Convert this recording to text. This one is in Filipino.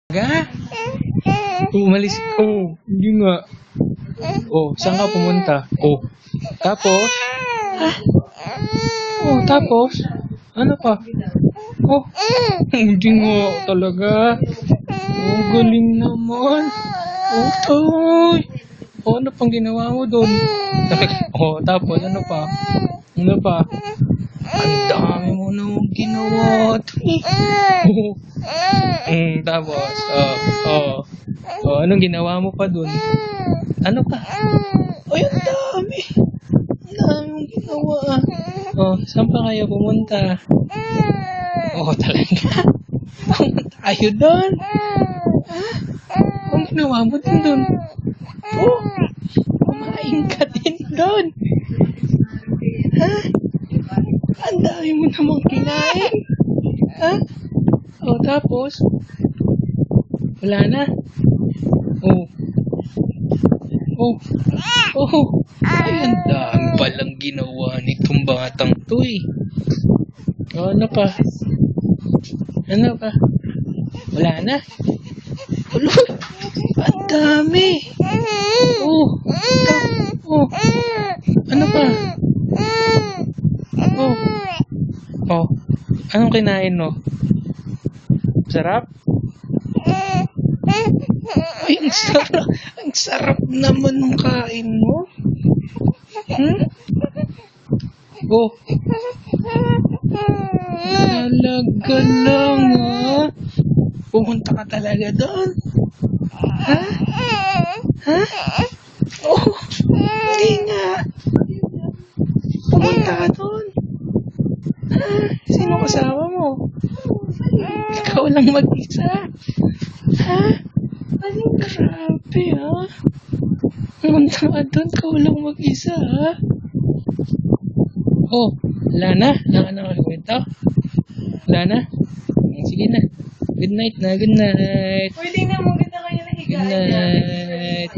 Ga? Umalis ko. Hindi nga. Oh, saan ka pumunta? Oh, tapos? Oh, tapos? Ano pa? Oh, hindi nga talaga. Oh, galing naman. Oh, toy. Oh, ano pang ginawa mo doon? Oh, tapos ano pa? Ano pa? Ang dami mo nang ginawa. Tapos, anong ginawa mo pa dun? Ano pa? Ay, ang dami. Ang dami mong ginawa. Oh, saan pa kayo pumunta? Oh, talaga? Pumunta kayo doon? Anong ginawa mo din doon? Oh, kumain ka din doon. Ha? Ang dami mo namang kinain. Ha? Oh, tapos? Wala na? Oh. Oh. Oh. Ay, ang dami palang ginawa nitong batang to eh. Oh, ano pa? Ano pa? Wala na? Ulo. Ang dami. Oh. Oh. Ano pa? Oh. Oh. Anong kinain mo? Sarap? Ay, ang sarap. Ang sarap naman ng kain mo. Oh. Talaga lang, ha? Pumunta ka talaga doon? Ha? Ha? Oh. Hindi nga. Pumunta ka doon? Ha? Sino kasama mo? Ikaw lang mag-isa? Ha? Grabe, ha? Pumunta ka doon, ikaw lang mag-isa, ha? Oh, wala na? Wala ka na kwento? Wala na? Sige na. Good night na, good night. Pwede na, maganda kayo na Good higaan. night.